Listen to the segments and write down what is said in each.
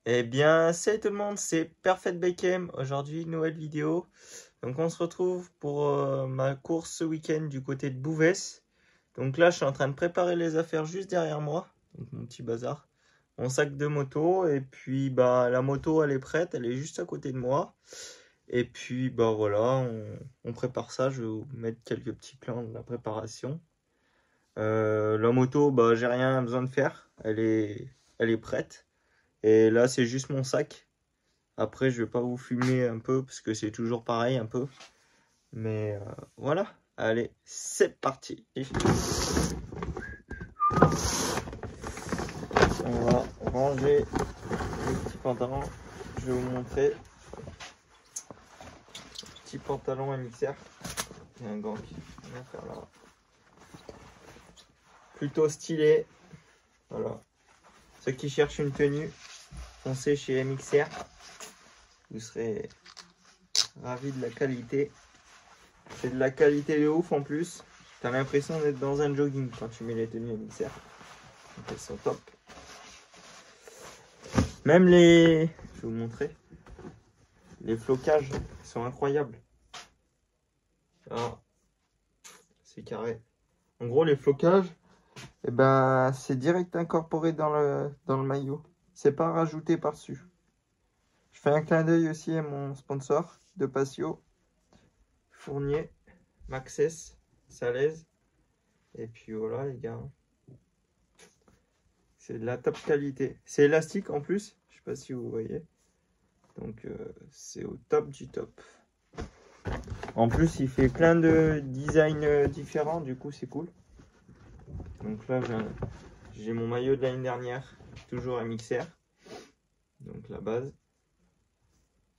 Eh bien, salut tout le monde, c'est Perfect Beckham. Aujourd'hui, nouvelle vidéo. Donc, on se retrouve pour ma course ce week-end du côté de Bouvès. Donc là, je suis en train de préparer les affaires juste derrière moi. Donc, mon petit bazar. Mon sac de moto. Et puis, bah, la moto, elle est prête. Elle est juste à côté de moi. Et puis, bah voilà, on prépare ça. Je vais vous mettre quelques petits plans de la préparation. La moto, bah, j'ai rien besoin de faire. Elle est prête. Et là, c'est juste mon sac. Après, je vais pas vous filmer un peu parce que c'est toujours pareil un peu. Mais voilà. Allez, c'est parti. On va ranger les petits pantalons. Je vais vous montrer. Petit pantalon à mixeur. Il y a un gant qui vient faire là. Plutôt stylé. Voilà. Ceux qui cherchent une tenue, foncez chez MXR. Vous serez ravis de la qualité. C'est de la qualité de ouf en plus. T'as l'impression d'être dans un jogging quand tu mets les tenues MXR. Donc elles sont top. Même les... Je vais vous montrer. Les flocages sont incroyables. Ah, c'est carré. En gros, les flocages, eh ben, c'est direct incorporé dans le maillot. C'est pas rajouté par-dessus. Je fais un clin d'œil aussi à mon sponsor de Patio. Fournier, Maxès, Salaise. Et puis voilà les gars. C'est de la top qualité. C'est élastique en plus. Je sais pas si vous voyez. Donc c'est au top du top. En plus il fait plein de designs différents. Du coup c'est cool. Donc là j'ai mon maillot de l'année dernière, toujours MXR, donc la base.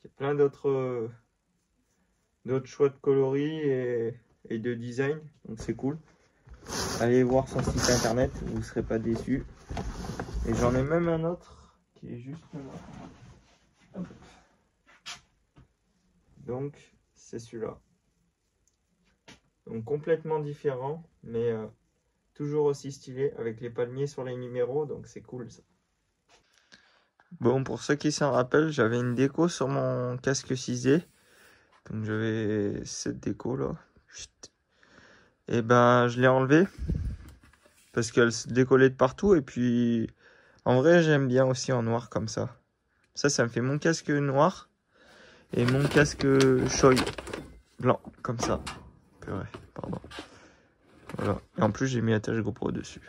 Il y a plein d'autres choix de coloris et de design, donc c'est cool. Allez voir son site internet, vous ne serez pas déçus. Et j'en ai même un autre qui est juste là. Donc c'est celui-là. Donc complètement différent, mais toujours aussi stylé avec les palmiers sur les numéros, donc c'est cool ça. Bon, pour ceux qui s'en rappellent, j'avais une déco sur mon casque 6D. Donc j'avais cette déco là. Et ben je l'ai enlevée parce qu'elle se décollait de partout. Et puis en vrai j'aime bien aussi en noir comme ça. Ça me fait mon casque noir et mon casque Shoei blanc comme ça. Purée, pardon. Voilà. Et en plus j'ai mis attache GoPro dessus.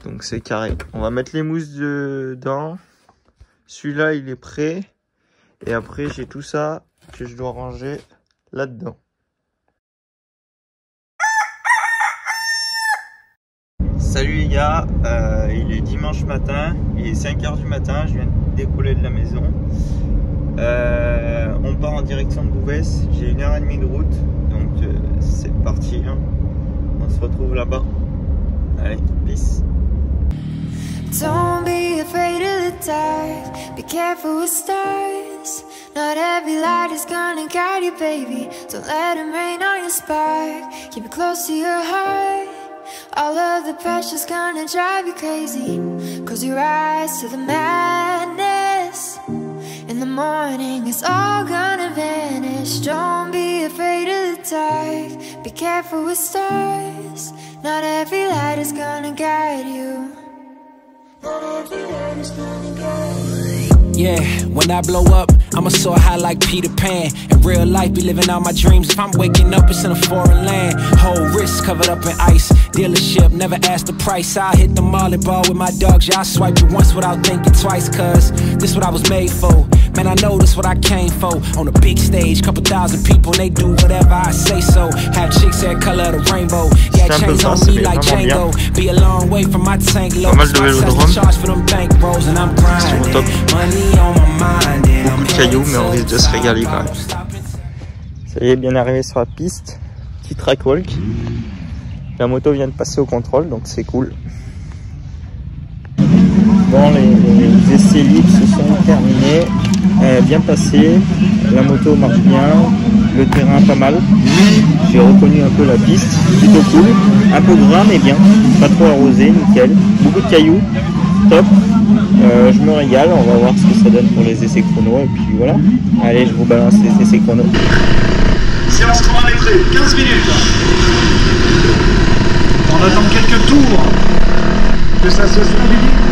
Donc c'est carré. On va mettre les mousses dedans. Celui-là il est prêt. Et après j'ai tout ça que je dois ranger là-dedans. Salut les gars, il est dimanche matin, il est 5 h du matin, je viens de décoller de la maison. On part en direction de Bouvès, j'ai 1h30 de route, donc c'est parti. Hein. On se retrouve là-bas. Allez, peace. Don't be afraid of the dark. Be careful with stars. Not every light is gonna guide you, baby. Don't let them rain on your spark. Keep it close to your heart. All of the pressure's gonna drive you crazy. Close your eyes to the madness. In the morning it's all gonna vanish. Don't be afraid of the dark. Be careful with stars. Not every light is gonna guide you. Not every light is gonna guide you. Yeah, when I blow up, I'ma soar high like Peter Pan. In real life, be living out my dreams. If I'm waking up, it's in a foreign land. Whole wrist covered up in ice. Dealership, never ask the price. I hit the molly ball with my dogs. Yeah, I swipe it once without thinking twice. Cause this what I was made for. Man, I know this what I came for. On a big stage, couple thousand people, and they do whatever I say so. Have chicks that color of the rainbow. Yeah, chains on me like Django. Be a long way from my tank low. Charge for them bank rolls and I'm grinding. Money on my mind. Beaucoup de cailloux, mais on risque de se régaler quand même. Ça y est, bien arrivé sur la piste. Petit track walk. La moto vient de passer au contrôle, donc c'est cool. Bon, les essais libres se sont terminés. Bien passé. La moto marche bien. Le terrain pas mal. J'ai reconnu un peu la piste. Plutôt cool. Un peu gras, mais bien. Pas trop arrosé, nickel. Beaucoup de cailloux. Top. Je me régale, on va voir ce que ça donne pour les essais chrono et puis voilà. Allez, je vous balance les essais chrono. Séance chronométrée, 15 minutes. On attend quelques tours que ça se stabilise.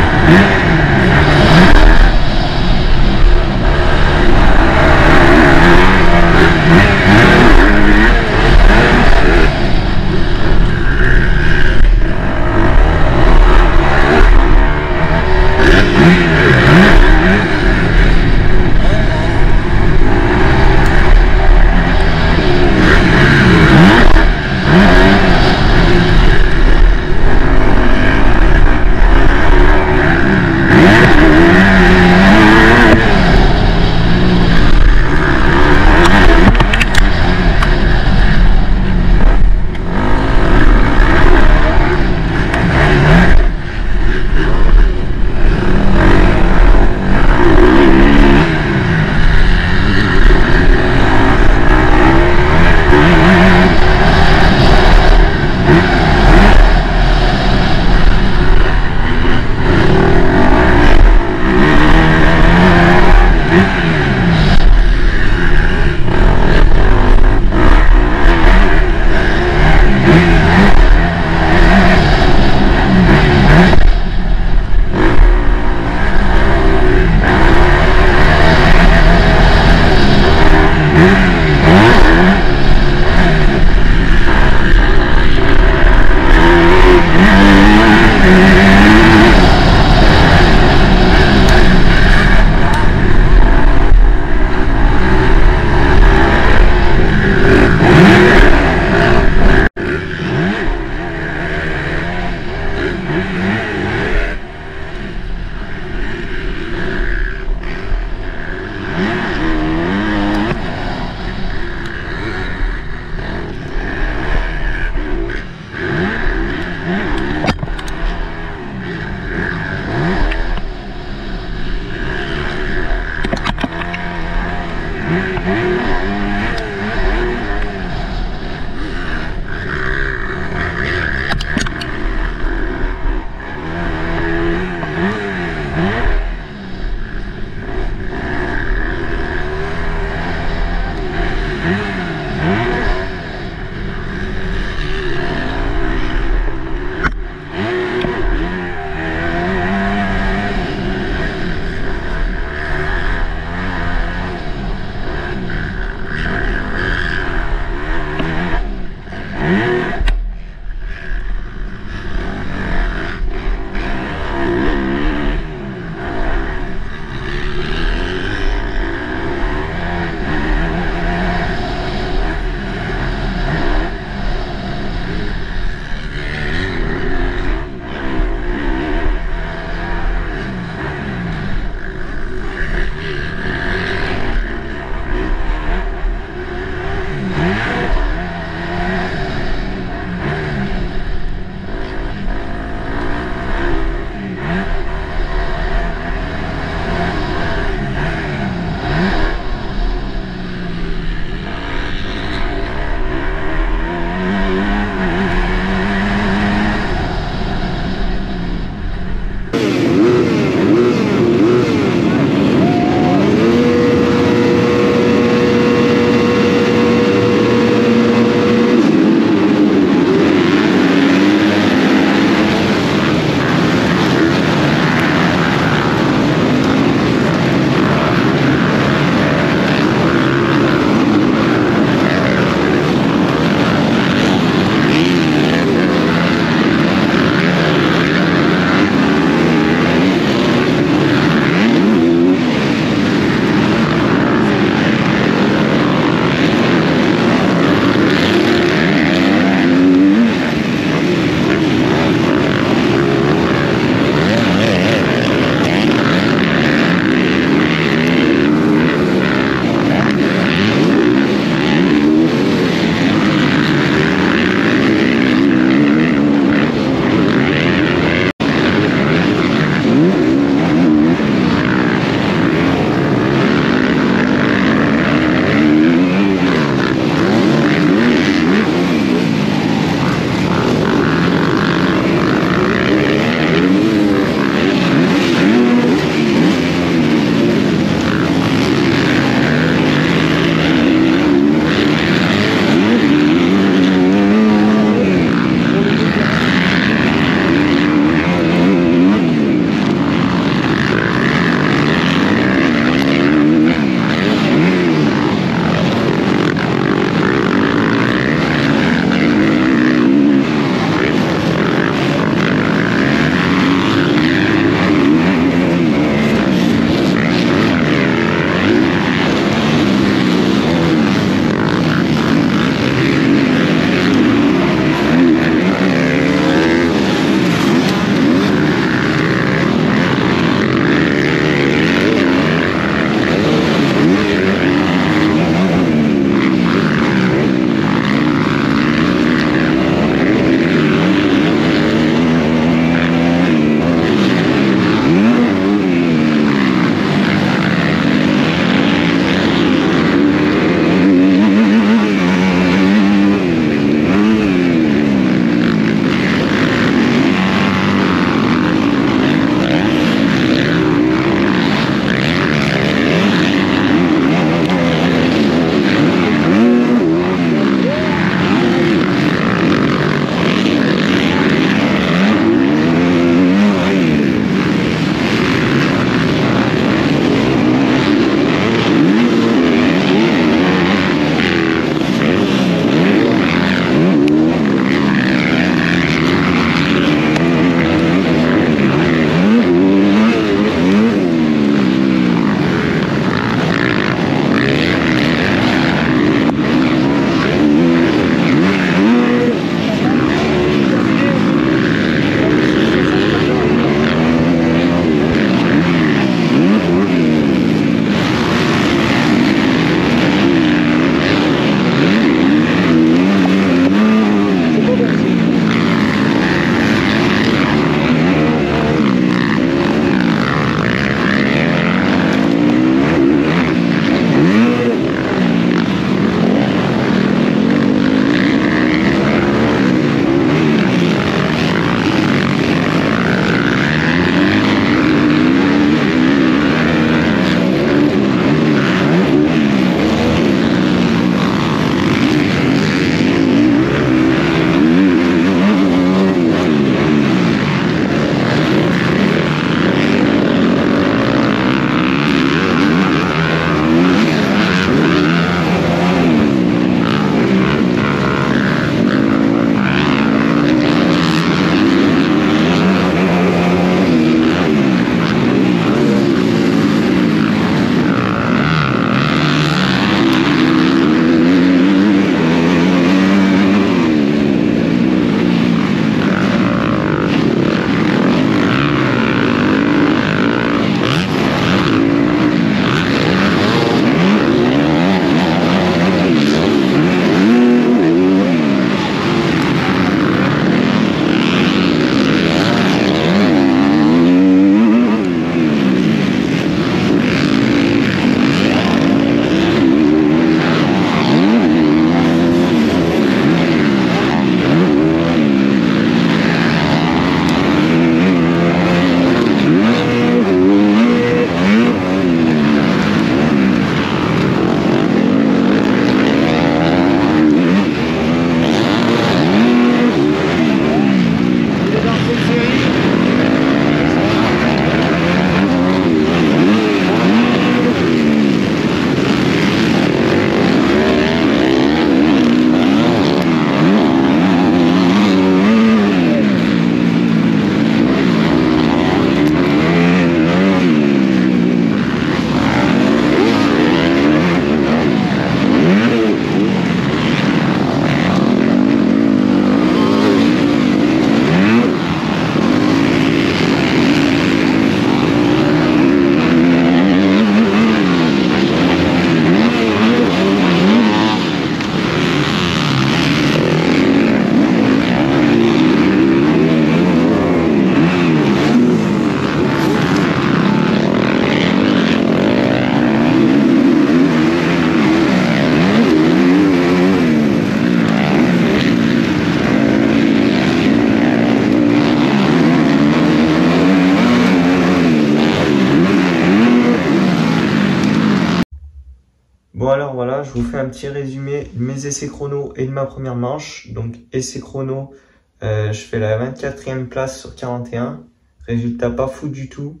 je vous fais un petit résumé de mes essais chrono et de ma première manche. Donc essai chrono, je fais la 24e place sur 41. Résultat pas fou du tout.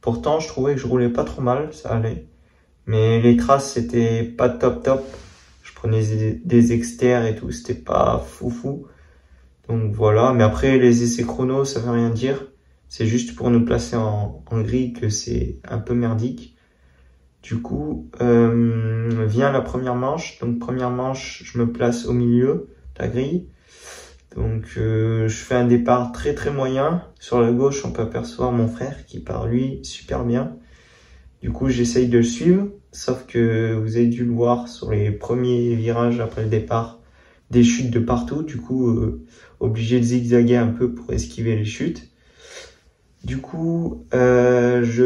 Pourtant, je trouvais que je roulais pas trop mal, ça allait. Mais les traces, c'était pas top. Je prenais des exters et tout, c'était pas fou. Donc voilà, mais après les essais chrono, ça veut rien dire. C'est juste pour nous placer en grille que c'est un peu merdique. Du coup, vient la première manche. Donc première manche, je me place au milieu de la grille. Donc je fais un départ très moyen. Sur la gauche, on peut apercevoir mon frère qui part lui super bien. Du coup, j'essaye de le suivre. Sauf que vous avez dû le voir sur les premiers virages après le départ, des chutes de partout. Du coup, obligé de zigzaguer un peu pour esquiver les chutes. Du coup, je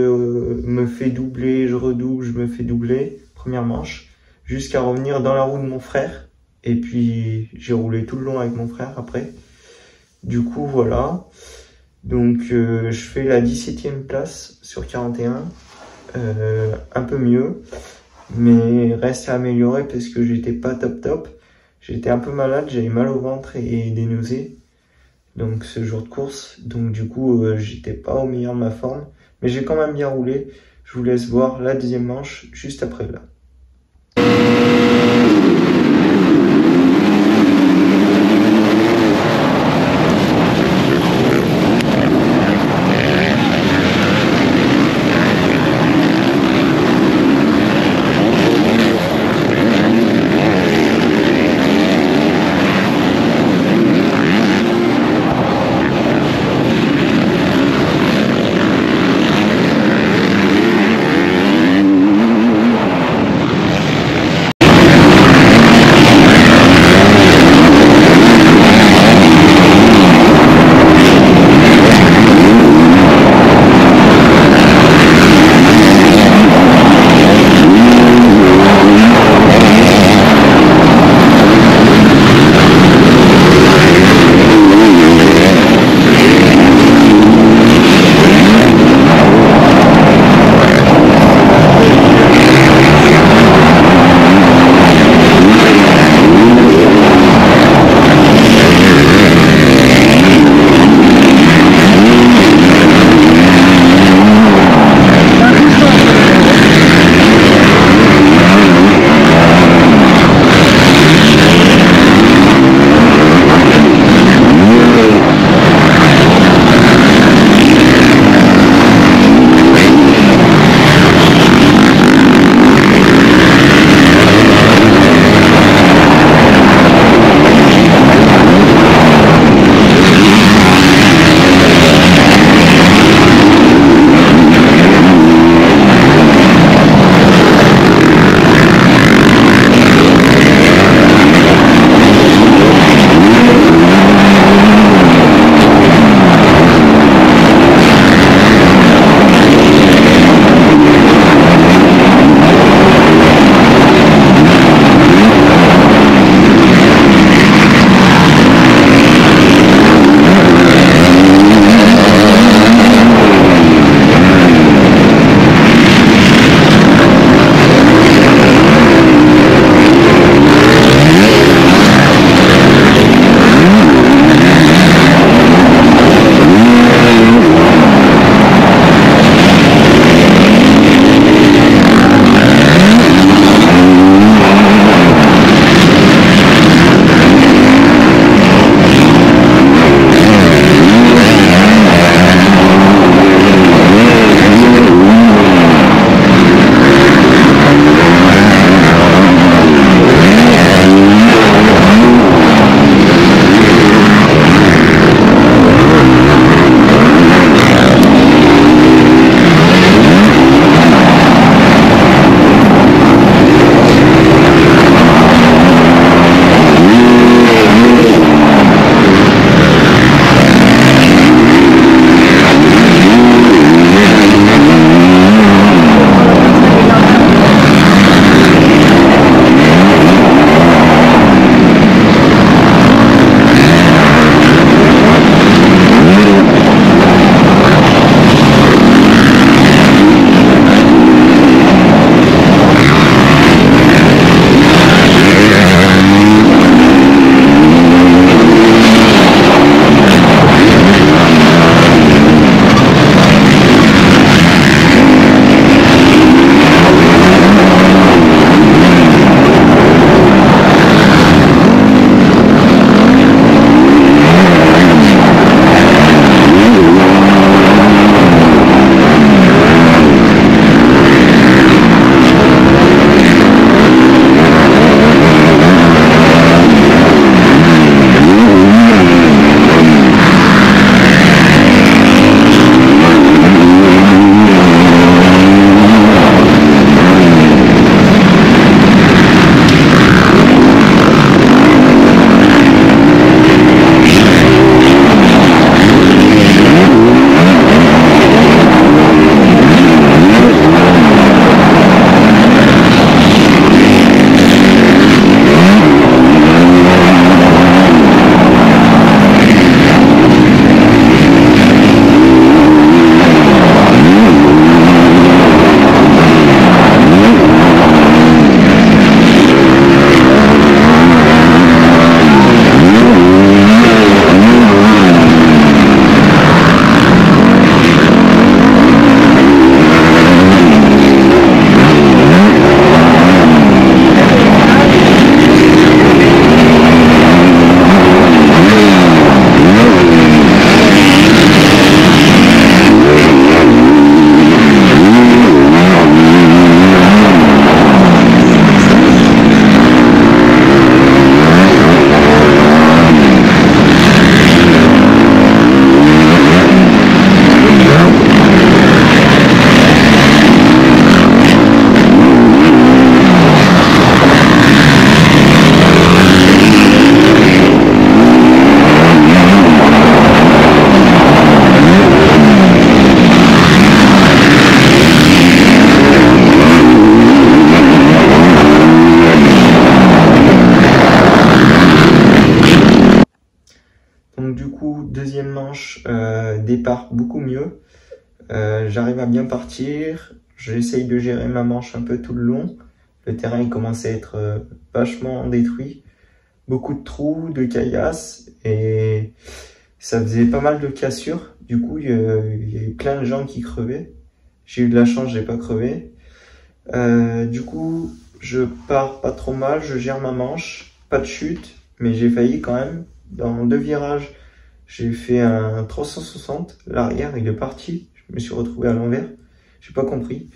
me fais doubler, je redouble, je me fais doubler, première manche, jusqu'à revenir dans la roue de mon frère. Et puis, j'ai roulé tout le long avec mon frère après. Du coup, voilà. Donc, je fais la 17e place sur 41. Un peu mieux. Mais reste à améliorer parce que j'étais pas top. J'étais un peu malade, j'avais mal au ventre et des nausées. Donc ce jour de course, donc du coup j'étais pas au meilleur de ma forme, mais j'ai quand même bien roulé. Je vous laisse voir la deuxième manche juste après là. coup, deuxième manche, départ beaucoup mieux. J'arrive à bien partir. J'essaye de gérer ma manche un peu tout le long. Le terrain il commence à être vachement détruit. Beaucoup de trous, de caillasses et ça faisait pas mal de cassures. Du coup, il y a eu plein de gens qui crevaient. J'ai eu de la chance, j'ai pas crevé. Du coup, je pars pas trop mal, je gère ma manche, pas de chute, mais j'ai failli quand même. Dans 2 virages, j'ai fait un 360. L'arrière, il est parti. Je me suis retrouvé à l'envers. J'ai pas compris.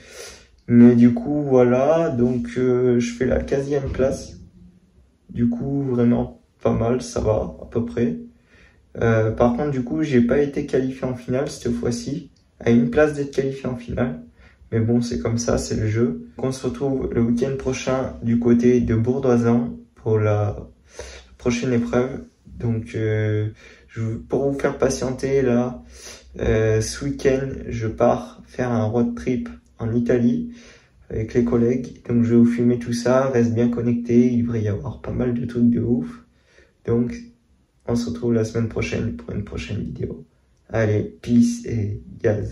Mais du coup, voilà. Donc, je fais la 15e place. Du coup, vraiment pas mal, ça va, à peu près. Par contre, du coup, j'ai pas été qualifié en finale cette fois-ci. À une place d'être qualifié en finale. Mais bon, c'est comme ça, c'est le jeu. On se retrouve le week-end prochain du côté de Bourdoisan pour la prochaine épreuve. Donc, pour vous faire patienter, là, ce week-end, je pars faire un road trip en Italie avec les collègues. Donc, je vais vous filmer tout ça. Reste bien connecté. Il devrait y avoir pas mal de trucs de ouf. Donc, on se retrouve la semaine prochaine pour une prochaine vidéo. Allez, peace et gaz.